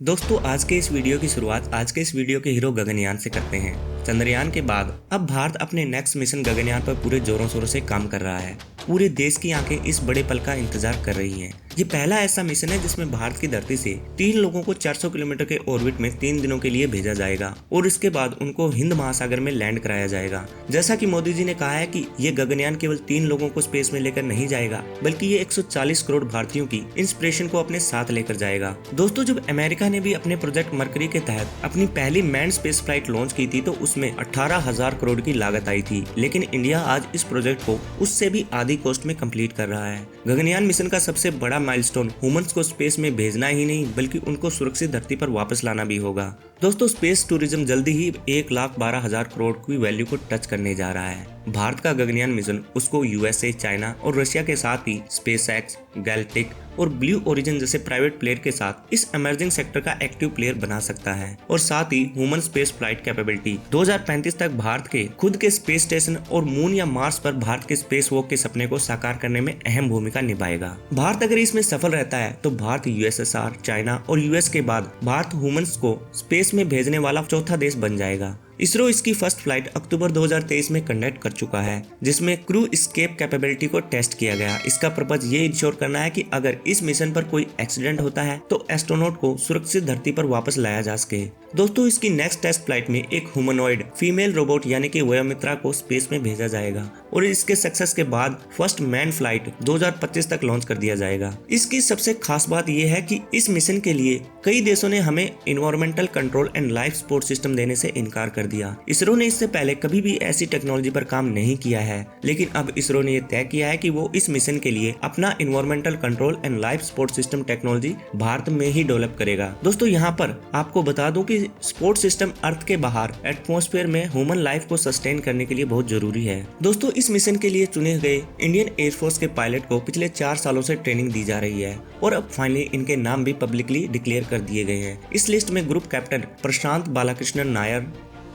दोस्तों आज के इस वीडियो की शुरुआत आज के इस वीडियो के हीरो गगनयान से करते हैं। चंद्रयान के बाद अब भारत अपने नेक्स्ट मिशन गगनयान पर पूरे जोरों शोरों से काम कर रहा है। पूरे देश की आंखें इस बड़े पल का इंतजार कर रही हैं। ये पहला ऐसा मिशन है जिसमें भारत की धरती से 3 लोगों को 400 किलोमीटर के ऑर्बिट में 3 दिनों के लिए भेजा जाएगा और इसके बाद उनको हिंद महासागर में लैंड कराया जाएगा। जैसा कि मोदी जी ने कहा है कि ये गगनयान केवल 3 लोगों को स्पेस में लेकर नहीं जाएगा, बल्कि ये 140 करोड़ भारतीयों की इंस्पिरेशन को अपने साथ लेकर जाएगा। दोस्तों जब अमेरिका ने भी अपने प्रोजेक्ट मरकरी के तहत अपनी पहली मैन्ड स्पेस फ्लाइट लॉन्च की थी तो उसमें 18,000 करोड़ की लागत आई थी, लेकिन इंडिया आज इस प्रोजेक्ट को उससे भी आधी कॉस्ट में कंप्लीट कर रहा है। गगनयान मिशन का सबसे बड़ा माइलस्टोन ह्यूमंस को स्पेस में भेजना ही नहीं बल्कि उनको सुरक्षित धरती पर वापस लाना भी होगा। दोस्तों स्पेस टूरिज्म जल्दी ही 1,12,000 करोड़ की वैल्यू को टच करने जा रहा है। भारत का गगनयान मिशन उसको यूएसए, चाइना और रशिया के साथ ही स्पेसएक्स, गैलेक्टिक और ब्लू ओरिजिन जैसे प्राइवेट प्लेयर के साथ इस इमर्जिंग सेक्टर का एक्टिव प्लेयर बना सकता है और साथ ही ह्यूमन स्पेस फ्लाइट कैपेबिलिटी 2035 तक भारत के खुद के स्पेस स्टेशन और मून या मार्स पर भारत के स्पेस वॉक के सपने को साकार करने में अहम भूमिका निभाएगा। भारत अगर इसमें सफल रहता है तो भारत यूएसएसआर, चाइना और यूएस के बाद भारत ह्यूमंस को स्पेस में भेजने वाला चौथा देश बन जाएगा। इसरो इसकी फर्स्ट फ्लाइट अक्टूबर 2023 में कंडक्ट कर चुका है, जिसमें क्रू एस्केप कैपेबिलिटी को टेस्ट किया गया। इसका पर्पज ये इंश्योर करना है कि अगर इस मिशन पर कोई एक्सीडेंट होता है तो एस्ट्रोनॉट को सुरक्षित धरती पर वापस लाया जा सके। दोस्तों इसकी नेक्स्ट टेस्ट फ्लाइट में एक ह्यूमनॉइड फीमेल रोबोट यानी कि वयोमित्रा को स्पेस में भेजा जाएगा और इसके सक्सेस के बाद फर्स्ट मैन फ्लाइट 2025 तक लॉन्च कर दिया जाएगा। इसकी सबसे खास बात यह है कि इस मिशन के लिए कई देशों ने हमें environmental control and life support system देने से इनकार कर दिया। इसरो ने इससे पहले कभी भी ऐसी टेक्नोलॉजी पर काम नहीं किया है, लेकिन अब इसरो ने यह तय किया है कि वो इस मिशन के लिए अपना environmental control and life support system technology Bharat में ही डेवलप करेगा। दोस्तों यहाँ पर आपको बता दूं कि सपोर्ट सिस्टम अर्थ के बाहर एटमॉस्फेयर में ह्यूमन लाइफ को सस्टेन करने के लिए बहुत जरूरी है। दोस्तों इस मिशन के लिए चुने गए इंडियन एयरफोर्स के पायलट को पिछले 4 सालों से ट्रेनिंग दी जा रही है और अब फाइनली इनके नाम भी पब्लिकली डिक्लेयर कर दिए गए हैं। इस लिस्ट में ग्रुप कैप्टन प्रशांत बालाकृष्णन नायर,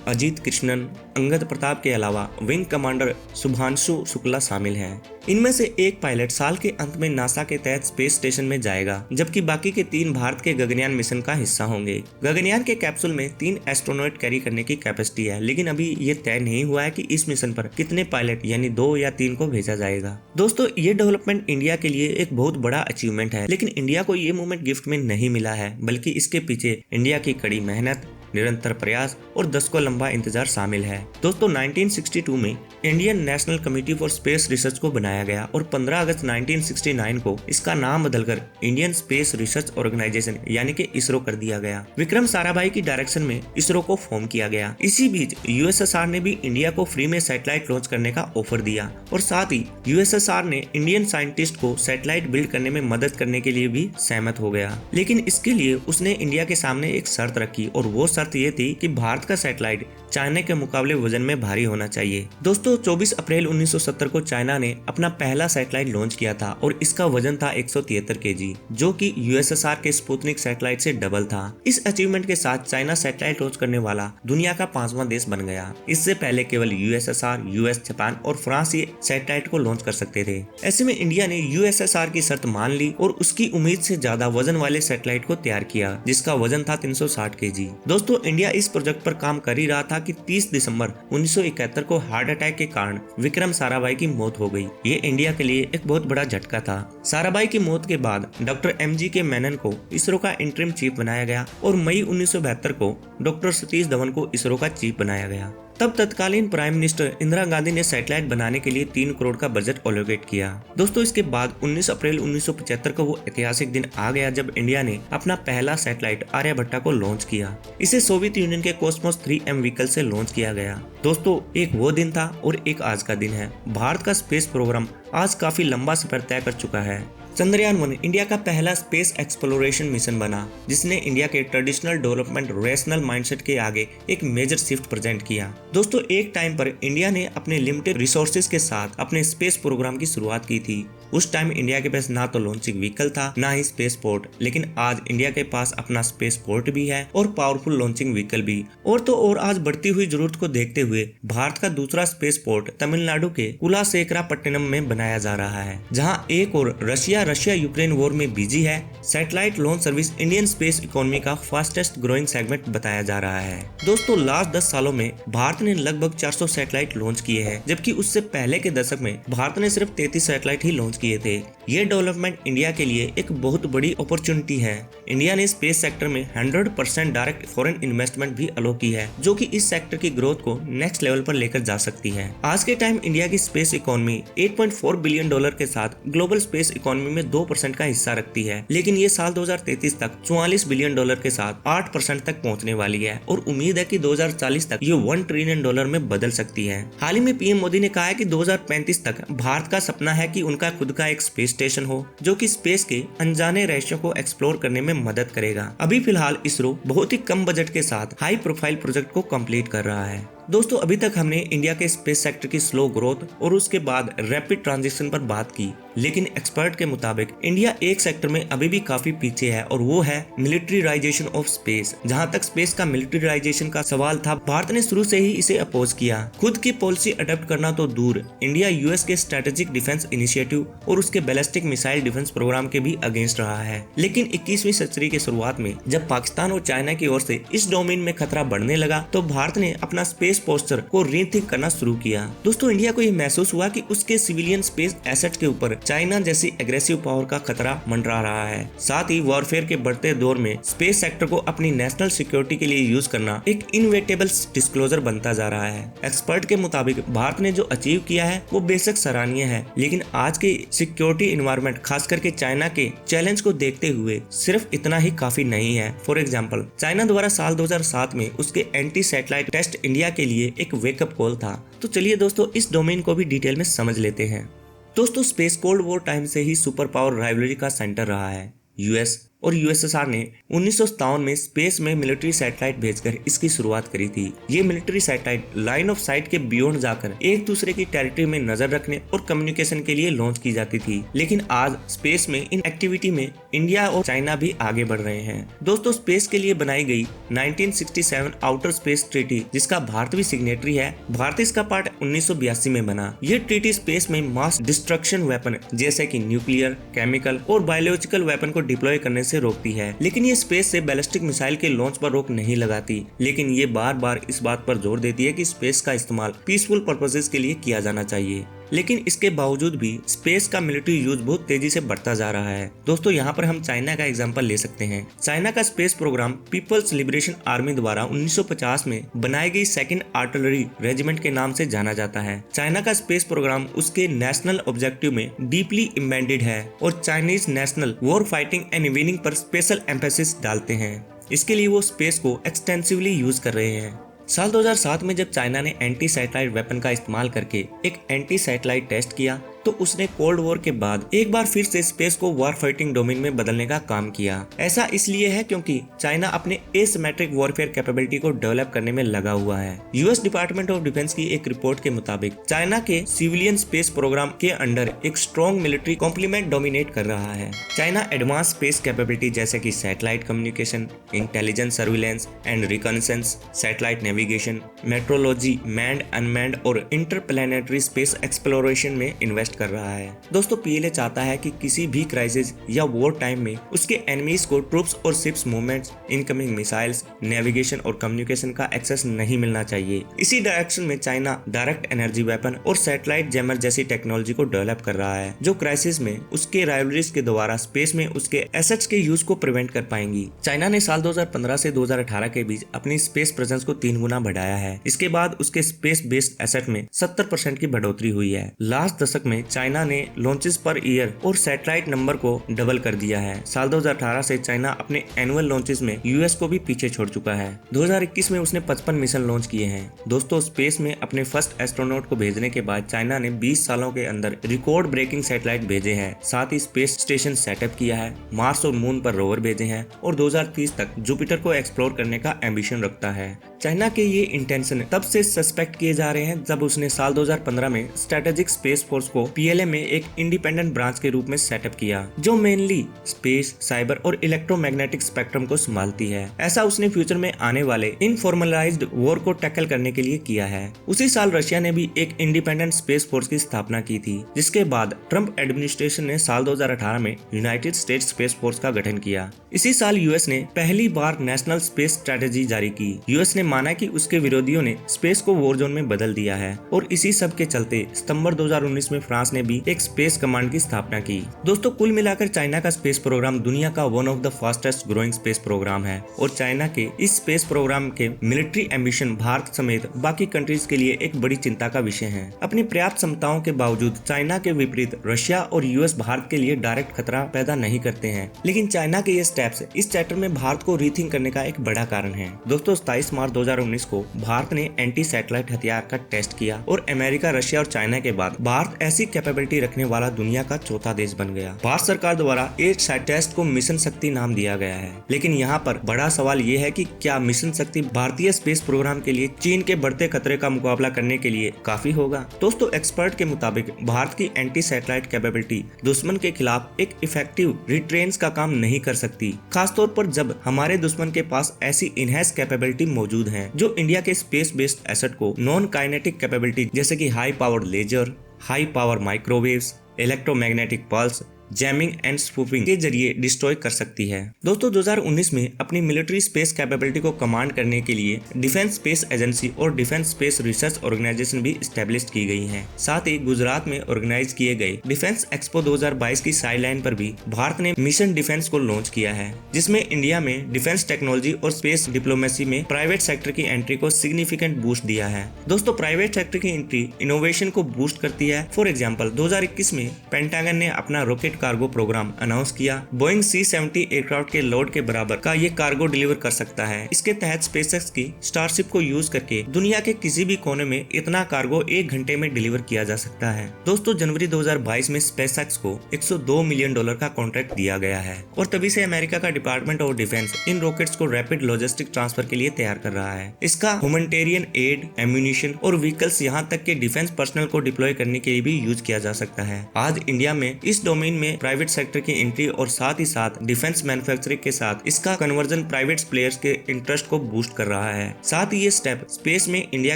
अजीत कृष्णन, अंगद प्रताप के अलावा विंग कमांडर शुभांशु शुक्ला शामिल हैं। इनमें से एक पायलट साल के अंत में नासा के तहत स्पेस स्टेशन में जाएगा, जबकि बाकी के 3 भारत के गगनयान मिशन का हिस्सा होंगे। गगनयान के कैप्सूल में 3 एस्ट्रोनॉट कैरी करने की कैपेसिटी है, लेकिन अभी ये तय नहीं हुआ है कि इस मिशन पर कितने पायलट यानी 2 या 3 को भेजा जाएगा। दोस्तों ये डेवलपमेंट इंडिया के लिए एक बहुत बड़ा अचीवमेंट है, लेकिन इंडिया को ये मोमेंट गिफ्ट में नहीं मिला है, बल्कि इसके पीछे इंडिया की कड़ी मेहनत, निरंतर प्रयास और दशकों लंबा इंतजार शामिल है। दोस्तों 1962 में Indian national committee for space research को बनाया गया और 15 अगस्त 1969 को इसका नाम बदलकर इंडियन स्पेस रिसर्च ऑर्गेनाइजेशन यानी कि इसरो कर दिया गया। विक्रम साराभाई की डायरेक्शन में इसरो को फॉर्म किया गया। इसी बीच यूएसएसआर ने भी इंडिया को फ्री में सैटेलाइट लॉन्च करने का ऑफर दिया और साथ ही यूएसएसआर ने इंडियन साइंटिस्ट को सैटेलाइट बिल्ड करने में मदद करने के लिए भी सहमत हो गया, लेकिन इसके लिए उसने इंडिया के सामने एक शर्त रखी और वो शर्त ये थी कि भारत का सैटेलाइट चाइना के मुकाबले वजन में भारी होना चाहिए। दोस्तों 24 अप्रैल 1970 को चाइना ने अपना पहला सैटेलाइट लॉन्च किया था और इसका वजन था 173 केजी, जो कि यूएसएसआर के स्पुतनिक सैटेलाइट से डबल था। इस अचीवमेंट के साथ चाइना सैटेलाइट लॉन्च करने वाला दुनिया का 5वां देश बन गया। इससे पहले केवल यूएसएसआर, यूएस, जापान और फ्रांस ये सैटेलाइट को लॉन्च कर सकते थे। ऐसे में इंडिया ने यूएसएसआर की शर्त मान ली और उसकी उम्मीद से ज्यादा वजन वाले सैटेलाइट को तैयार किया, जिसका वजन था 360 केजी। दोस्तों इंडिया इस प्रोजेक्ट पर काम कर ही रहा था कि 30 दिसंबर 1971 को हार्ट अटैक के कारण विक्रम साराभाई की मौत हो गई। ये इंडिया के लिए एक बहुत बड़ा झटका था। साराभाई की मौत के बाद डॉक्टर एमजी के मेनन को इसरो का इंटरिम चीफ बनाया गया और मई 1972 को डॉक्टर सतीश धवन को इसरो का चीफ बनाया गया। तब तत्कालीन प्राइम मिनिस्टर इंदिरा गांधी ने सैटेलाइट बनाने के लिए 3 करोड़ का बजट एलोकेट किया। दोस्तों इसके बाद 19 अप्रैल 1975 को वो ऐतिहासिक दिन आ गया जब इंडिया ने अपना पहला सैटेलाइट आर्यभट्टा को लॉन्च किया। इसे सोवियत यूनियन के कॉस्मोस 3M व्हीकल से लॉन्च किया गया। दोस्तों एक वो दिन था और एक आज का दिन है। भारत का स्पेस प्रोग्राम आज काफी लंबा सफर तय कर चुका है। चंद्रयान 1 इंडिया का पहला स्पेस एक्सप्लोरेशन मिशन बना, जिसने इंडिया के ट्रेडिशनल डेवलपमेंट रेशनल माइंडसेट के आगे एक मेजर शिफ्ट प्रेजेंट किया। दोस्तों एक टाइम पर इंडिया ने अपने लिमिटेड रिसोर्सेज के साथ अपने स्पेस प्रोग्राम की शुरुआत की थी उस टाइम इंडिया के पास ना तो लॉन्चिंग व्हीकल था, ना ही स्पेस पोर्ट, लेकिन आज इंडिया के पास अपना स्पेस पोर्ट भी है और पावरफुल लॉन्चिंग व्हीकल भी। और तो और आज बढ़ती हुई जरूरत को देखते हुए भारत का दूसरा स्पेस पोर्ट तमिलनाडु के कुलाशेखरापट्टनम में बनाया जा रहा है, जहां एक और रशिया यूक्रेन वॉर में बिजी है। Satellite launch service Indian space economy का फास्टेस्ट ग्रोइंग सेगमेंट बताया जा रहा है। दोस्तों, लास्ट 10 सालों में भारत ने लगभग 400 सैटेलाइट लॉन्च किए हैं, जबकि उससे पहले के दशक में भारत ने सिर्फ 33 सैटेलाइट ही लॉन्च किए थे। ये डेवलपमेंट इंडिया के लिए एक बहुत बड़ी अपॉर्चुनिटी है। इंडिया ने स्पेस सेक्टर में 100% डायरेक्ट फॉरेन इन्वेस्टमेंट भी अलो की है, जो कि इस सेक्टर की ग्रोथ को नेक्स्ट लेवल पर लेकर जा सकती है। आज के टाइम इंडिया की स्पेस इकोनॉमी $8.4 बिलियन के साथ ग्लोबल स्पेस इकोनॉमी में 2% का हिस्सा रखती है, लेकिन ये साल 2033 तक $44 बिलियन के साथ 8% तक पहुंचने वाली है और उम्मीद है कि 2040 तक ये $1 ट्रिलियन में बदल सकती है। हाल ही में पीएम मोदी ने कहा है कि 2035 तक भारत का सपना है कि उनका खुद का एक स्पेस स्टेशन हो, जो कि स्पेस के अनजाने रहस्यों को एक्सप्लोर करने में मदद करेगा। अभी फिलहाल इसरो बहुत ही कम बजट के साथ हाई प्रोफाइल प्रोजेक्ट को कंप्लीट कर रहा है। दोस्तों, अभी तक हमने इंडिया के स्पेस सेक्टर की स्लो ग्रोथ और उसके बाद रैपिड ट्रांजिशन पर बात की, लेकिन एक्सपर्ट के मुताबिक इंडिया एक सेक्टर में अभी भी काफी पीछे है और वो है मिलिट्रीराइजेशन ऑफ स्पेस। जहां तक स्पेस का मिलिट्रीराइजेशन का सवाल था, भारत ने शुरू से ही इसे अपोज किया। खुद की पॉलिसी अडॉप्ट करना तो दूर, इंडिया यूएस के स्ट्रेटेजिक डिफेंस इनिशिएटिव और उसके बैलिस्टिक मिसाइल डिफेंस प्रोग्राम के भी अगेंस्ट रहा है। लेकिन 21वीं सदी की शुरुआत में जब पाकिस्तान और चाइना की ओर से इस डोमेन में खतरा बढ़ने लगा, तो भारत ने अपना स्पेस पोस्चर को रीथिंक करना शुरू किया। दोस्तों, इंडिया को यह महसूस हुआ कि उसके सिविलियन स्पेस एसेट के ऊपर चाइना जैसी एग्रेसिव पावर का खतरा मंडरा रहा है। साथ ही वॉरफेयर के बढ़ते दौर में स्पेस सेक्टर को अपनी नेशनल सिक्योरिटी के लिए यूज करना एक इनवेटेबल डिस्क्लोजर बनता जा रहा है। एक्सपर्ट के मुताबिक भारत ने जो अचीव किया है वो बेशक सराहनीय है, लेकिन आज के सिक्योरिटी इन्वायरमेंट, खास करके चाइना के चैलेंज को देखते हुए सिर्फ इतना ही काफी नहीं है। फॉर एग्जाम्पल, चाइना द्वारा साल 2007 में उसके एंटी सैटेलाइट टेस्ट इंडिया के लिए एक वेकअप कॉल था। तो चलिए दोस्तों, इस डोमेन को भी डिटेल में समझ लेते हैं। दोस्तों, स्पेस कोल्ड वॉर टाइम से ही सुपर पावर राइवलरी का सेंटर रहा है। यूएस और यूएसएसआर ने 1957 में स्पेस में मिलिट्री सैटेलाइट भेजकर इसकी शुरुआत करी थी। ये military satellite line of site के बियॉन्ड जाकर एक दूसरे की टेरिटरी में नजर रखने और कम्युनिकेशन के लिए लॉन्च की जाती थी। लेकिन आज स्पेस में इन एक्टिविटी में इंडिया और चाइना भी आगे बढ़ रहे हैं। दोस्तों, स्पेस के लिए बनाई गई 1967 आउटर स्पेस ट्रीटी, जिसका भारत भी सिग्नेटरी है, भारत इसका पार्ट 1982 में बना। ये ट्रीटी स्पेस में मास डिस्ट्रक्शन वेपन जैसे कि न्यूक्लियर, केमिकल और बायोलॉजिकल वेपन को डिप्लॉय करने से रोकती है, लेकिन ये स्पेस से बैलिस्टिक मिसाइल के लॉन्च पर रोक नहीं लगाती। लेकिन ये बार बार इस बात पर जोर देती है कि स्पेस का इस्तेमाल पीसफुल पर्पसेस के लिए किया जाना चाहिए। लेकिन इसके बावजूद भी स्पेस का मिलिट्री यूज बहुत तेजी से बढ़ता जा रहा है। दोस्तों, यहाँ पर हम चाइना का एग्जांपल ले सकते हैं। चाइना का space program People's Liberation Army द्वारा 1950 में बनाई गई सेकंड आर्टिलरी रेजिमेंट के नाम से जाना जाता है। चाइना का स्पेस प्रोग्राम उसके नेशनल ऑब्जेक्टिव में डीपली एम्बेडेड है और Chinese national war fighting and winning पर स्पेशल एम्फेसिस डालते हैं। इसके लिए वो स्पेस को एक्सटेंसिवली यूज कर रहे हैं। साल 2007 में जब चाइना ने एंटी सैटेलाइट वेपन का इस्तेमाल करके एक एंटी सैटेलाइट टेस्ट किया, तो उसने कोल्ड वॉर के बाद एक बार फिर से स्पेस को वॉर फाइटिंग डोमेन में बदलने का काम किया। ऐसा इसलिए है क्योंकि चाइना अपने एसिमेट्रिक वॉरफेयर कैपेबिलिटी को डेवलप करने में लगा हुआ है। यूएस डिपार्टमेंट ऑफ डिफेंस की एक रिपोर्ट के मुताबिक चाइना के सिविलियन स्पेस प्रोग्राम के अंडर एक स्ट्रॉन्ग मिलिट्री कॉम्प्लीमेंट डोमिनेट कर रहा है। चाइना एडवांस स्पेस कैपेबिलिटी जैसे कि satellite communication, intelligence surveillance and reconnaissance, satellite navigation, metrology, manned, unmanned और इंटरप्लैनेटरी स्पेस एक्सप्लोरेशन में इन्वेस्ट कर रहा है। दोस्तों, पीएलए चाहता है कि किसी भी क्राइसिस या वॉर टाइम में उसके एनिमीज को ट्रूप्स और ships movements, incoming missiles, navigation और कम्युनिकेशन का एक्सेस नहीं मिलना चाहिए। इसी डायरेक्शन में चाइना डायरेक्ट एनर्जी वेपन और सैटेलाइट जैमर जैसी टेक्नोलॉजी को डेवलप कर रहा है, जो क्राइसिस में उसके राइवलरीज के द्वारा स्पेस में उसके एसेट्स के यूज को प्रिवेंट कर पाएंगी। चाइना ने साल 2015 से 2018 के बीच अपनी स्पेस प्रेजेंस को 3 गुना बढ़ाया है। इसके बाद उसके स्पेस बेस्ड एसेट में 70% की बढ़ोतरी हुई है। लास्ट दशक में चाइना ने लॉन्चेस पर ईयर और सैटेलाइट नंबर को डबल कर दिया है। साल 2018 से चाइना अपने एनुअल लॉन्चेस में यूएस को भी पीछे छोड़ चुका है। 2021 में उसने 55 मिशन लॉन्च किए हैं। दोस्तों, स्पेस में अपने फर्स्ट एस्ट्रोनॉट को भेजने के बाद चाइना ने 20 सालों के अंदर रिकॉर्ड ब्रेकिंग सैटेलाइट भेजे हैं। साथ ही स्पेस स्टेशन सेटअप किया है, मार्स और मून पर रोवर भेजे हैं और 2030 तक जुपिटर को एक्सप्लोर करने का एम्बिशन रखता है। चाइना के ये इंटेंशन तब से सस्पेक्ट किए जा रहे हैं जब उसने साल 2015 में स्ट्रेटेजिक स्पेस फोर्स को PLA में एक इंडिपेंडेंट ब्रांच के रूप में सेटअप किया जो मेनली स्पेस, साइबर और इलेक्ट्रोमैग्नेटिक स्पेक्ट्रम को संभालती है। ऐसा उसने फ्यूचर में आने वाले इनफॉर्मलाइज्ड वॉर को टैकल करने के लिए किया है। उसी साल रशिया ने भी एक इंडिपेंडेंट स्पेस फोर्स की स्थापना की थी, जिसके बाद ट्रम्प एडमिनिस्ट्रेशन ने साल 2018 में यूनाइटेड स्टेट्स स्पेस फोर्स का गठन किया। इसी साल यूएस ने पहली बार नेशनल स्पेस स्ट्रेटेजी जारी की। यूएस ने माना कि उसके विरोधियों ने स्पेस को वॉर जोन में बदल दिया है और इसी सब के चलते सितंबर 2019 में फ्रांस ने भी एक स्पेस कमांड की स्थापना की। दोस्तों, कुल मिलाकर चाइना का स्पेस प्रोग्राम दुनिया का one of the fastest growing space program है और चाइना के इस स्पेस प्रोग्राम के मिलिट्री एम्बिशन भारत समेत बाकी कंट्रीज के लिए एक बड़ी चिंता का विषय है। अपनी पर्याप्त क्षमताओं के बावजूद चाइना के विपरीत रशिया और यूएस भारत के लिए डायरेक्ट खतरा पैदा नहीं करते हैं, लेकिन चाइना के ये स्टेप्स इस चैप्टर में भारत को रीथिंक करने का एक बड़ा कारण है। दोस्तों, 27 मार्च 2019 को भारत ने एंटी सैटेलाइट हथियार का टेस्ट किया और अमेरिका, रशिया और चाइना के बाद भारत ऐसी कैपेबिलिटी रखने वाला दुनिया का चौथा देश बन गया। भारत सरकार द्वारा एक टेस्ट को मिशन शक्ति नाम दिया गया है, लेकिन यहाँ पर बड़ा सवाल ये है कि क्या मिशन शक्ति भारतीय स्पेस प्रोग्राम के लिए चीन के बढ़ते खतरे का मुकाबला करने के लिए काफी होगा? दोस्तों, एक्सपर्ट के मुताबिक भारत की एंटी सैटेलाइट कैपेबिलिटी दुश्मन के खिलाफ एक इफेक्टिव रिट्रेंस का काम नहीं कर सकती, खासतौर पर जब हमारे दुश्मन के पास ऐसी इनहेंस कैपेबिलिटी मौजूद है जो इंडिया के स्पेस बेस्ड एसेट को नॉन काइनेटिक कैपेबिलिटी जैसे कि high power laser, high power microwaves, electromagnetic pulse, jamming and spoofing के जरिए डिस्ट्रॉय कर सकती है। दोस्तों, 2019 में अपनी मिलिट्री स्पेस कैपेबिलिटी को कमांड करने के लिए डिफेंस स्पेस एजेंसी और डिफेंस स्पेस रिसर्च ऑर्गेनाइजेशन भी स्टैब्लिश की गई हैं। साथ ही गुजरात में ऑर्गेनाइज किए गए डिफेंस एक्सपो 2022 की साइडलाइन पर भी भारत ने मिशन डिफेंस को लॉन्च किया है, जिसमें इंडिया में डिफेंस टेक्नोलॉजी और स्पेस डिप्लोमेसी में प्राइवेट सेक्टर की एंट्री को सिग्निफिकेंट बूस्ट दिया है। दोस्तों, प्राइवेट सेक्टर की एंट्री इनोवेशन को बूस्ट करती है। फॉर एग्जाम्पल, 2021 में पेंटागन ने अपना रॉकेट कार्गो प्रोग्राम अनाउंस किया। बोइंग C-70 एयरक्राफ्ट के लोड के बराबर का ये कार्गो डिलीवर कर सकता है। इसके तहत स्पेसएक्स की स्टारशिप को यूज करके दुनिया के किसी भी कोने में इतना कार्गो 1 घंटे में डिलीवर किया जा सकता है। दोस्तों, जनवरी 2022 में स्पेसएक्स को $102 मिलियन का कॉन्ट्रैक्ट दिया गया है और तभी से अमेरिका का department of defence in rockets को रैपिड लॉजिस्टिक ट्रांसफर के लिए तैयार कर रहा है। इसका ह्यूमैनिटेरियन एड, एम्यूनिशन और व्हीकल्स यहाँ तक के डिफेंस पर्सनल को डिप्लॉय करने के लिए भी यूज किया जा सकता है। आज इंडिया में इस डोमेन में प्राइवेट सेक्टर की एंट्री और साथ ही साथ डिफेंस मैन्युफैक्चरिंग के साथ इसका कन्वर्जन प्राइवेट प्लेयर्स के इंटरेस्ट को बूस्ट कर रहा है। साथ ही ये स्टेप स्पेस में इंडिया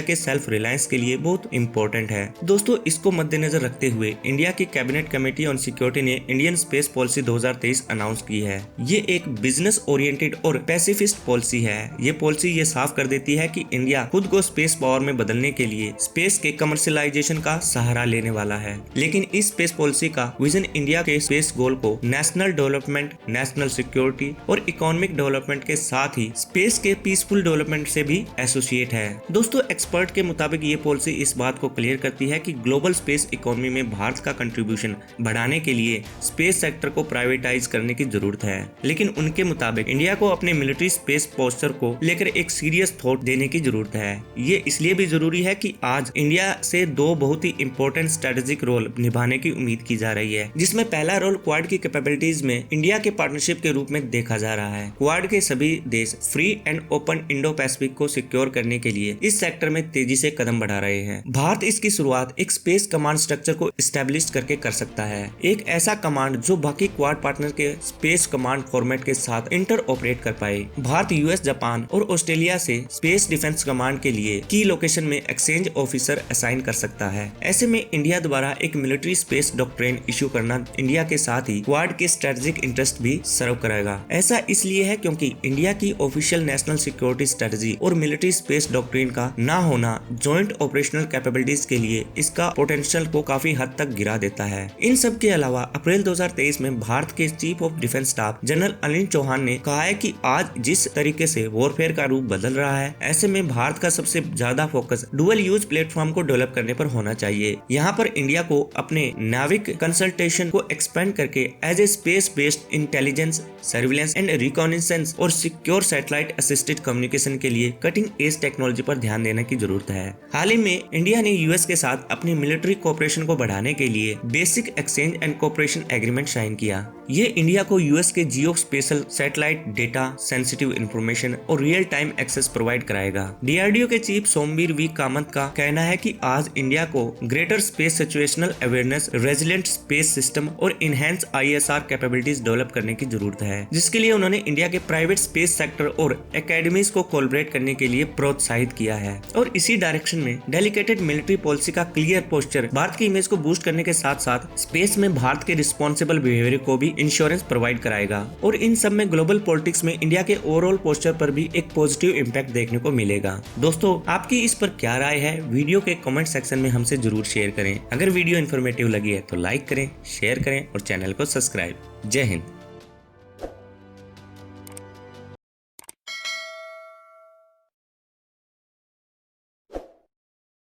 के सेल्फ रिलायंस के लिए बहुत इंपॉर्टेंट है। दोस्तों, इसको मद्देनजर रखते हुए इंडिया की कैबिनेट कमेटी ऑन सिक्योरिटी ने इंडियन स्पेस पॉलिसी 2023 अनाउंस की है। ये एक बिजनेस ओरिएंटेड और पैसिफिस्ट पॉलिसी है। ये पॉलिसी ये साफ कर देती है कि इंडिया खुद को स्पेस पावर में बदलने के लिए स्पेस के कमर्शियलाइजेशन का सहारा लेने वाला है, लेकिन इस स्पेस पॉलिसी का विजन इंडिया के स्पेस गोल को नेशनल डेवलपमेंट, नेशनल सिक्योरिटी और इकोनॉमिक डेवलपमेंट के साथ ही स्पेस के पीसफुल डेवलपमेंट से भी एसोसिएट है। दोस्तों, एक्सपर्ट के मुताबिक ये पॉलिसी इस बात को क्लियर करती है कि ग्लोबल स्पेस इकोनॉमी में भारत का कंट्रीब्यूशन बढ़ाने के लिए स्पेस सेक्टर को प्राइवेटाइज करने की जरूरत है, लेकिन उनके मुताबिक इंडिया को अपने मिलिट्री स्पेस पोस्चर को लेकर एक सीरियस थॉट देने की जरूरत है। ये इसलिए भी जरूरी है कि आज इंडिया से 2 बहुत ही इंपॉर्टेंट स्ट्रेटेजिक रोल निभाने की उम्मीद की जा रही है, जिसमें पहला रोल क्वाड की कैपेबिलिटीज में इंडिया के पार्टनरशिप के रूप में देखा जा रहा है। क्वाड के सभी देश free and open Indo Pacific को सिक्योर करने के लिए इस सेक्टर में तेजी से कदम बढ़ा रहे हैं। भारत इसकी शुरुआत एक स्पेस कमांड स्ट्रक्चर को एस्टेब्लिश करके कर सकता है, एक ऐसा कमांड जो बाकी क्वाड पार्टनर के स्पेस कमांड फॉर्मेट के साथ इंटर ऑपरेट कर पाए। भारत यूएस, जापान और ऑस्ट्रेलिया से स्पेस डिफेंस कमांड के लिए की लोकेशन में एक्सचेंज ऑफिसर असाइन कर सकता है। ऐसे में इंडिया द्वारा एक मिलिट्री स्पेस डॉक्ट्रिन इशू करना इंडिया के साथ ही क्वाड के स्ट्रेटेजिक इंटरेस्ट भी सर्व करेगा। ऐसा इसलिए है क्योंकि इंडिया की ऑफिशियल नेशनल सिक्योरिटी स्ट्रेटजी और मिलिट्री स्पेस डॉक्ट्रिन का ना होना जॉइंट ऑपरेशनल कैपेबिलिटीज के लिए इसका पोटेंशियल को काफी हद तक गिरा देता है। इन सब के अलावा अप्रैल 2023 में भारत के chief of defence staff general Anil Chauhan ने कहा है कि आज जिस तरीके से वॉरफेयर का रूप बदल रहा है, ऐसे में भारत का सबसे ज्यादा फोकस डुअल यूज प्लेटफॉर्म को डेवलप करने पर होना चाहिए। यहाँ पर इंडिया को अपने नाविक कंसल्टेशन को एक्सपेंड करके as a space based intelligence, surveillance and reconnaissance और सिक्योर सैटेलाइट असिस्टेड कम्युनिकेशन के लिए कटिंग एज टेक्नोलॉजी पर ध्यान देने की जरूरत है। हाल ही में इंडिया ने यूएस के साथ अपनी मिलिट्री कोऑपरेशन को बढ़ाने के लिए basic exchange and cooperation agreement sign किया। ये इंडिया को यूएस के geospatial satellite data, sensitive information और रियल टाइम एक्सेस प्रोवाइड कराएगा। डीआरडीओ के चीफ सोमवीर वी कामत का कहना है कि आज इंडिया को greater space situational awareness, resilient space system और इनहेंस आईएसआर कैपेबिलिटीज डेवलप करने की जरूरत है, जिसके लिए उन्होंने इंडिया के प्राइवेट स्पेस सेक्टर और एकेडमीज को कोलैबोरेट करने के लिए प्रोत्साहित किया है। और इसी डायरेक्शन में डेडिकेटेड मिलिट्री पॉलिसी का क्लियर पोस्चर भारत की इमेज को बूस्ट करने के साथ साथ स्पेस में भारत के रिस्पॉन्सिबल बिहेवियर को भी इंश्योरेंस प्रोवाइड कराएगा। और इन सब में ग्लोबल पॉलिटिक्स में इंडिया के ओवरऑल पोस्चर पर भी एक पॉजिटिव इम्पैक्ट देखने को मिलेगा। दोस्तों, आपकी इस पर क्या राय है? वीडियो के कमेंट सेक्शन में हमसे जरूर शेयर करें। अगर वीडियो इन्फॉर्मेटिव लगी है तो लाइक करें, शेयर करें और चैनल को सब्सक्राइब। जय हिंद।